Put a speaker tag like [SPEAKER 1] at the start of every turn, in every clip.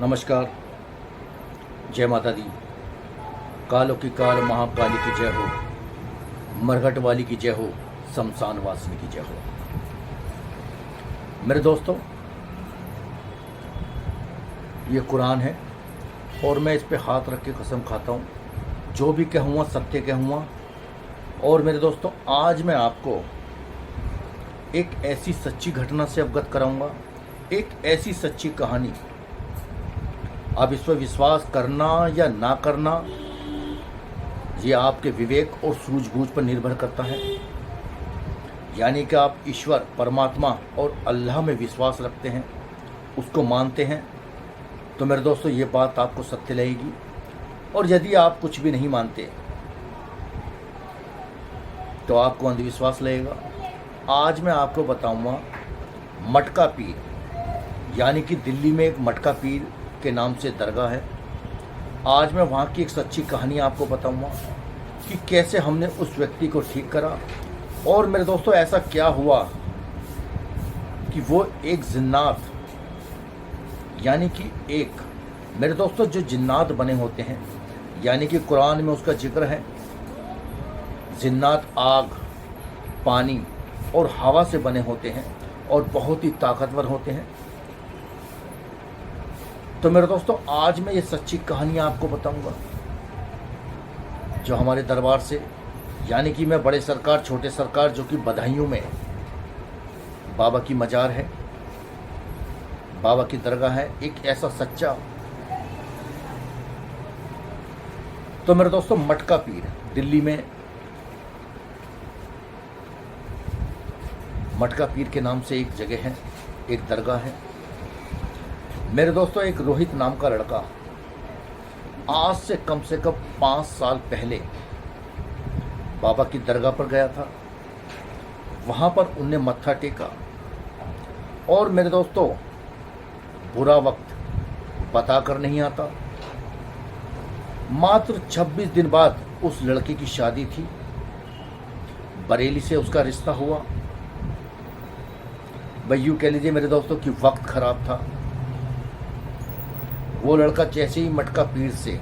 [SPEAKER 1] नमस्कार। जय माता दी। कालों की काल महाकाली की जय हो, मरघट वाली की जय हो, शमशान वासिनी की जय हो। मेरे दोस्तों, ये कुरान है और मैं इस पे हाथ रख के कसम खाता हूँ, जो भी कहूँगा सत्य कहूँगा। और मेरे दोस्तों, आज मैं आपको एक ऐसी सच्ची घटना से अवगत कराऊंगा, एक ऐसी सच्ची कहानी। अब इस पर विश्वास करना या ना करना, ये आपके विवेक और सूझबूझ पर निर्भर करता है। यानी कि आप ईश्वर, परमात्मा और अल्लाह में विश्वास रखते हैं, उसको मानते हैं, तो मेरे दोस्तों ये बात आपको सत्य लगेगी। और यदि आप कुछ भी नहीं मानते तो आपको अंधविश्वास लगेगा। आज मैं आपको बताऊंगा मटका पीर, यानी कि दिल्ली में एक मटका पीर के नाम से दरगाह है। आज मैं वहाँ की एक सच्ची कहानी आपको बताऊंगा कि कैसे हमने उस व्यक्ति को ठीक करा। और मेरे दोस्तों, ऐसा क्या हुआ कि वो एक जिन्नात, यानी कि एक, मेरे दोस्तों, जो जिन्नात बने होते हैं, यानी कि कुरान में उसका जिक्र है, जिन्नात आग, पानी और हवा से बने होते हैं और बहुत ही ताकतवर होते हैं। तो मेरे दोस्तों, आज मैं ये सच्ची कहानी आपको बताऊंगा जो हमारे दरबार से, यानी कि मैं बड़े सरकार छोटे सरकार, जो कि बधाइयों में बाबा की मजार है, बाबा की दरगाह है, एक ऐसा सच्चा। तो मेरे दोस्तों, मटका पीर दिल्ली में, मटका पीर के नाम से एक जगह है, एक दरगाह है। मेरे दोस्तों, एक रोहित नाम का लड़का आज से कम 5 साल पहले बाबा की दरगाह पर गया था। वहाँ पर उनने मत्था टेका और मेरे दोस्तों, बुरा वक्त बताकर नहीं आता। मात्र 26 दिन बाद उस लड़के की शादी थी, बरेली से उसका रिश्ता हुआ। भाई यूँ कह लीजिए मेरे दोस्तों कि वक्त खराब था। वो लड़का जैसे ही मटका पीर से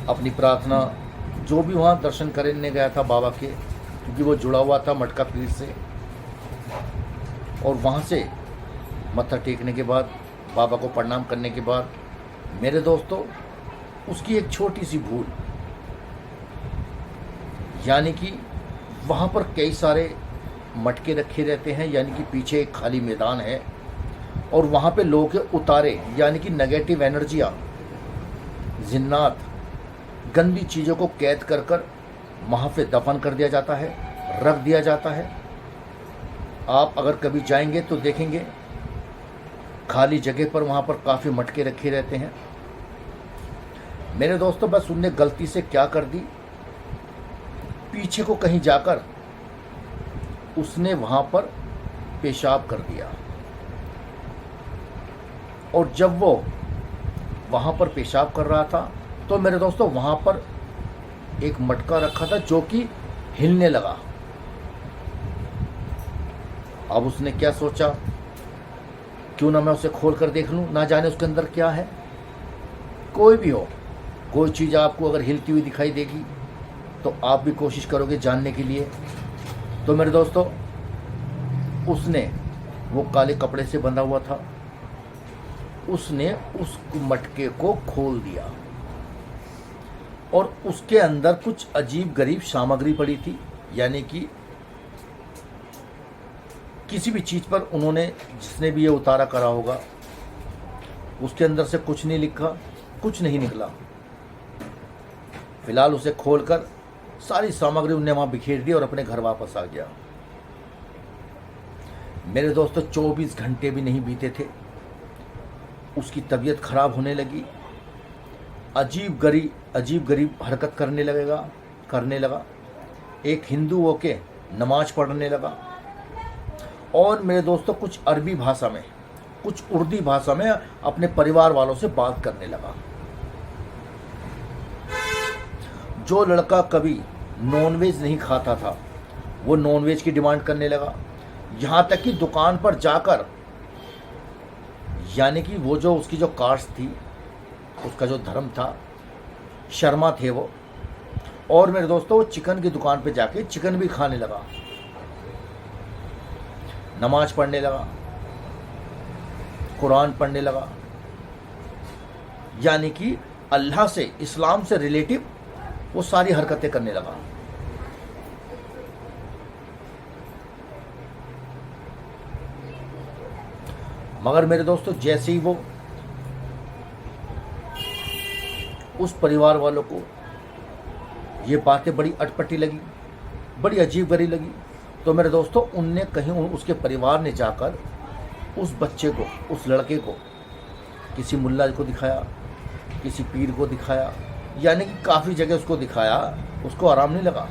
[SPEAKER 1] अपनी प्रार्थना, जो भी वहाँ दर्शन करने गया था बाबा के, क्योंकि वो जुड़ा हुआ था मटका पीर से, और वहाँ से मत्था टेकने के बाद, बाबा को प्रणाम करने के बाद, मेरे दोस्तों, उसकी एक छोटी सी भूल, यानी कि वहाँ पर कई सारे मटके रखे रहते हैं, यानी कि पीछे एक खाली मैदान है और वहाँ पे लोगों के उतारे, यानी कि नेगेटिव एनर्जियाँ, जिन्नात, गंदी चीज़ों को कैद कर कर वहाँ पे दफन कर दिया जाता है, रख दिया जाता है। आप अगर कभी जाएंगे तो देखेंगे खाली जगह पर वहाँ पर काफ़ी मटके रखे रहते हैं। मेरे दोस्तों, बस उनने गलती से क्या कर दी, पीछे को कहीं जाकर उसने वहाँ पर पेशाब कर दिया। और जब वो वहाँ पर पेशाब कर रहा था तो मेरे दोस्तों, वहाँ पर एक मटका रखा था जो कि हिलने लगा। अब उसने क्या सोचा, क्यों ना मैं उसे खोल कर देख लूँ, ना जाने उसके अंदर क्या है। कोई भी हो, कोई चीज़ आपको अगर हिलती हुई दिखाई देगी तो आप भी कोशिश करोगे जानने के लिए। तो मेरे दोस्तों, उसने, वो काले कपड़े से बंधा हुआ था, उसने उस मटके को खोल दिया और उसके अंदर कुछ अजीब गरीब सामग्री पड़ी थी। यानी कि किसी भी चीज़ पर उन्होंने, जिसने भी ये उतारा करा होगा, उसके अंदर से कुछ नहीं लिखा, कुछ नहीं निकला। फिलहाल उसे खोलकर सारी सामग्री उन्हें वहाँ बिखेर दी और अपने घर वापस आ गया। मेरे दोस्तों, 24 घंटे भी नहीं बीते थे, उसकी तबीयत खराब होने लगी, अजीब गरीब हरकत करने लगा। एक हिंदू होके नमाज पढ़ने लगा और मेरे दोस्तों, कुछ अरबी भाषा में, कुछ उर्दू भाषा में अपने परिवार वालों से बात करने लगा। जो लड़का कभी नॉनवेज नहीं खाता था, वो नॉनवेज की डिमांड करने लगा। यहाँ तक कि दुकान पर जाकर यानी कि वो जो उसकी जो कास्ट थी, उसका जो धर्म था, शर्मा थे वो। और मेरे दोस्तों वो चिकन की दुकान पे जाके चिकन भी खाने लगा, नमाज पढ़ने लगा, कुरान पढ़ने लगा, यानी कि अल्लाह से, इस्लाम से रिलेटिव वो सारी हरकतें करने लगा। मगर मेरे दोस्तों जैसे ही वो उस परिवार वालों को ये बातें बड़ी अटपटी लगी, बड़ी अजीब गरी लगी, तो मेरे दोस्तों उनने कहीं उसके परिवार ने जाकर उस बच्चे को, उस लड़के को किसी मुल्ला को दिखाया, किसी पीर को दिखाया, यानी कि काफ़ी जगह उसको दिखाया। उसको आराम नहीं लगा,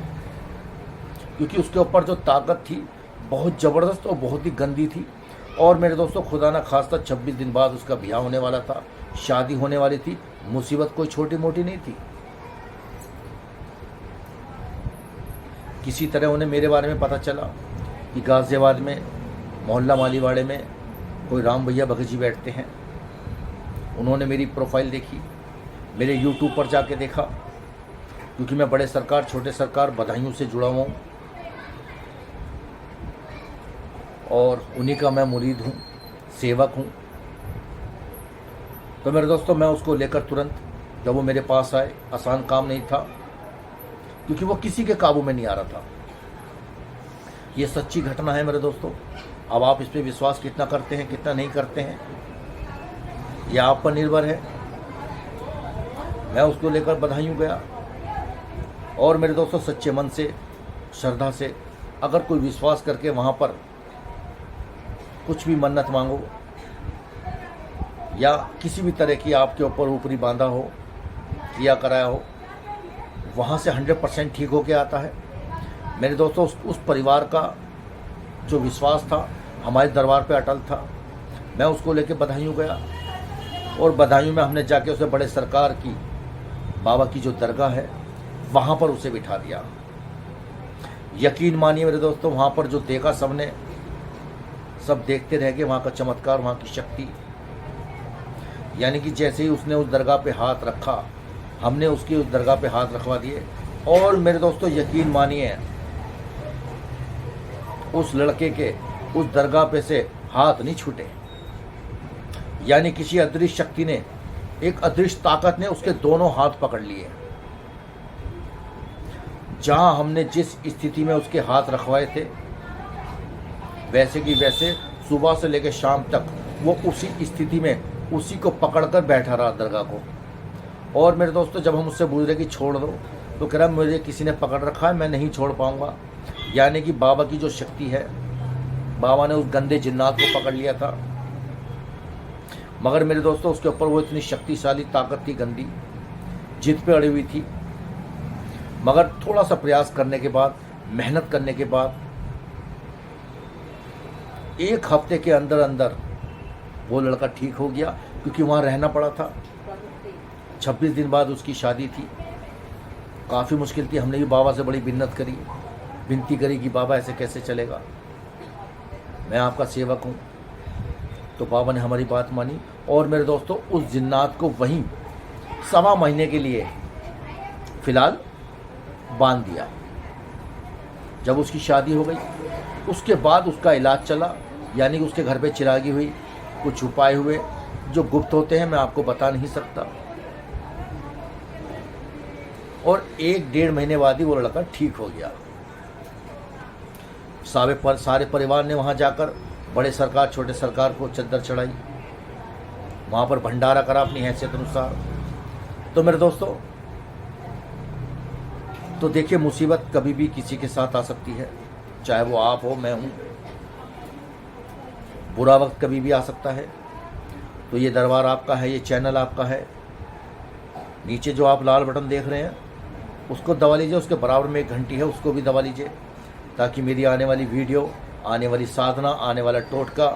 [SPEAKER 1] क्योंकि उसके ऊपर जो ताकत थी बहुत ज़बरदस्त और बहुत ही गंदी थी। और मेरे दोस्तों खुदा ना खास्ता 26 दिन बाद उसका ब्याह होने वाला था, शादी होने वाली थी। मुसीबत कोई छोटी मोटी नहीं थी। किसी तरह उन्हें मेरे बारे में पता चला कि गाज़ियाबाद में मोहल्ला मालीवाड़े में कोई राम भैया भगत जी बैठते हैं। उन्होंने मेरी प्रोफाइल देखी, मेरे यूट्यूब पर जाके देखा, क्योंकि मैं बड़े सरकार छोटे सरकार बधाइयों से जुड़ा हुआ हूँ और उन्हीं का मैं मुरीद हूँ, सेवक हूँ। तो मेरे दोस्तों मैं उसको लेकर तुरंत जब वो मेरे पास आए, आसान काम नहीं था, क्योंकि वो किसी के काबू में नहीं आ रहा था। ये सच्ची घटना है मेरे दोस्तों। अब आप इस पर विश्वास कितना करते हैं, कितना नहीं करते हैं, यह आप पर निर्भर है। मैं उसको लेकर बधाइयों गया और मेरे दोस्तों सच्चे मन से, श्रद्धा से, अगर कोई विश्वास करके वहाँ पर कुछ भी मन्नत मांगो या किसी भी तरह की आपके ऊपर ऊपरी बांधा हो, किया कराया हो, वहाँ से 100% ठीक होके आता है। मेरे दोस्तों उस परिवार का जो विश्वास था हमारे दरबार पे अटल था। मैं उसको लेके बधाइयों गया और बधाइयों में हमने जाके उसे बड़े सरकार की बाबा की जो दरगाह है वहाँ पर उसे बिठा दिया। यकीन मानिए मेरे दोस्तों, वहाँ पर जो देखा सबने, सब देखते रह गए वहाँ का चमत्कार, वहाँ की शक्ति। यानी कि जैसे ही उसने उस दरगाह पे हाथ रखा, हमने उसकी उस दरगाह पे हाथ रखवा दिए। और मेरे दोस्तों यकीन मानिए, उस लड़के के उस दरगाह पे से हाथ नहीं छूटे। यानी किसी अदृश्य शक्ति ने, एक अदृश्य ताकत ने उसके दोनों हाथ पकड़ लिए। जहां हमने जिस स्थिति में उसके हाथ रखवाए थे, वैसे की वैसे सुबह से लेकर शाम तक वो उसी स्थिति में, उसी को पकड़कर बैठा रहा दरगाह को। और मेरे दोस्तों जब हम उससे पूछ रहे कि छोड़ दो, तो कह रहा मुझे किसी ने पकड़ रखा है, मैं नहीं छोड़ पाऊंगा। यानी कि बाबा की जो शक्ति है, बाबा ने उस गंदे जिन्नात को पकड़ लिया था। मगर मेरे दोस्तों उसके ऊपर वो इतनी शक्तिशाली ताकत थी, गंदी, जिद पे अड़ी हुई थी। मगर थोड़ा सा प्रयास करने के बाद, मेहनत करने के बाद, 1 हफ्ते के अंदर अंदर वो लड़का ठीक हो गया, क्योंकि वहाँ रहना पड़ा था। 26 दिन बाद उसकी शादी थी। काफ़ी मुश्किल थी। हमने भी बाबा से बड़ी बिन्नत करी, विनती करी कि बाबा ऐसे कैसे चलेगा, मैं आपका सेवक हूँ। तो बाबा ने हमारी बात मानी और मेरे दोस्तों उस जिन्नात को वहीं 1.25 महीने के लिए फ़िलहाल बांध दिया। जब उसकी शादी हो गई, उसके बाद उसका इलाज चला। यानी कि उसके घर पे चिरागी हुई, कुछ उपाय हुए जो गुप्त होते हैं, मैं आपको बता नहीं सकता। और 1-1.5 महीने बाद ही वो लड़का ठीक हो गया। सारे परिवार ने वहाँ जाकर बड़े सरकार छोटे सरकार को चद्दर चढ़ाई, वहाँ पर भंडारा करा अपनी हैसियत अनुसार। तो मेरे दोस्तों, तो देखिए मुसीबत कभी भी किसी के साथ आ सकती है, चाहे वो आप हो, मैं हूँ। बुरा वक्त कभी भी आ सकता है। तो ये दरबार आपका है, ये चैनल आपका है। नीचे जो आप लाल बटन देख रहे हैं उसको दबा लीजिए, उसके बराबर में 1 घंटी है, उसको भी दबा लीजिए, ताकि मेरी आने वाली वीडियो, आने वाली साधना, आने वाला टोटका,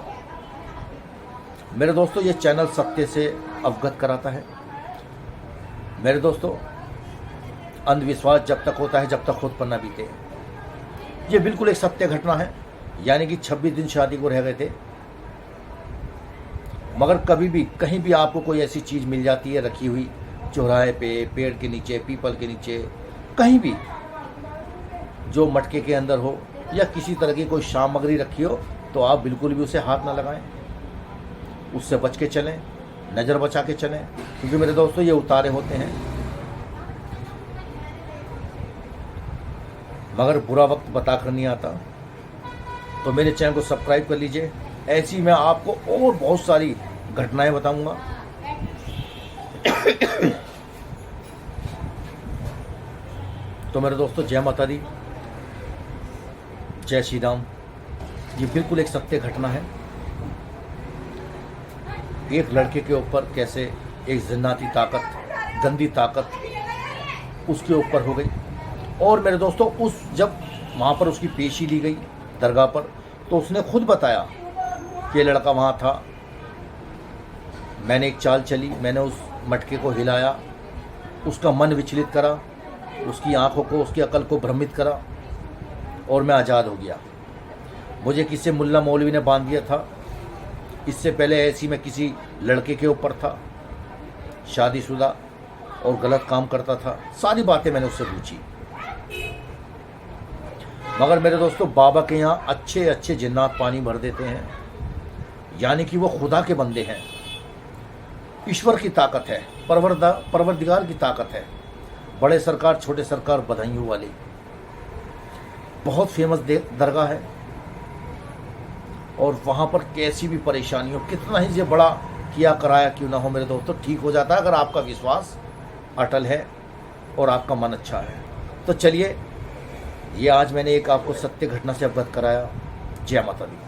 [SPEAKER 1] मेरे दोस्तों ये चैनल सत्य से अवगत कराता है। मेरे दोस्तों अंधविश्वास जब तक होता है, जब तक खुद पर न बीते। ये बिल्कुल एक सत्य घटना है। यानी कि 26 दिन शादी को रह गए थे, मगर कभी भी कहीं भी आपको कोई ऐसी चीज़ मिल जाती है रखी हुई, चौराहे पे, पेड़ के नीचे, पीपल के नीचे, कहीं भी जो मटके के अंदर हो या किसी तरह की कोई सामग्री रखी हो, तो आप बिल्कुल भी उसे हाथ ना लगाएं, उससे बच के चलें, नज़र बचा के चलें, क्योंकि मेरे दोस्तों ये उतारे होते हैं। मगर बुरा वक्त बताकर नहीं आता, तो मेरे चैनल को सब्सक्राइब कर लीजिए। ऐसी मैं आपको और बहुत सारी घटनाएं बताऊंगा। तो मेरे दोस्तों, जय माता दी, जय श्री राम। ये बिल्कुल एक सत्य घटना है। एक लड़के के ऊपर कैसे एक जिन्नाती ताकत, गंदी ताकत उसके ऊपर हो गई। और मेरे दोस्तों, जब वहाँ पर उसकी पेशी ली गई दरगाह पर, तो उसने खुद बताया कि लड़का वहाँ था, मैंने एक चाल चली, मैंने उस मटके को हिलाया, उसका मन विचलित करा, उसकी आंखों को, उसकी अकल को भ्रमित करा और मैं आज़ाद हो गया। मुझे किसी मुल्ला मौलवी ने बांध दिया था, इससे पहले ऐसी मैं किसी लड़के के ऊपर था, शादीशुदा और गलत काम करता था। सारी बातें मैंने उससे पूछी। मगर मेरे दोस्तों, बाबा के यहाँ अच्छे अच्छे जिन्नात पानी भर देते हैं, यानी कि वो खुदा के बंदे हैं, ईश्वर की ताकत है, परवरदिगार की ताकत है। बड़े सरकार छोटे सरकार बधाइयों वाली बहुत फेमस दरगाह है। और वहाँ पर कैसी भी परेशानी हो, कितना ही ये बड़ा किया कराया क्यों ना हो, मेरे दोस्तों, ठीक हो जाता है अगर आपका विश्वास अटल है और आपका मन अच्छा है। तो चलिए, ये आज मैंने एक आपको सत्य घटना से अवगत कराया। जय माता दी।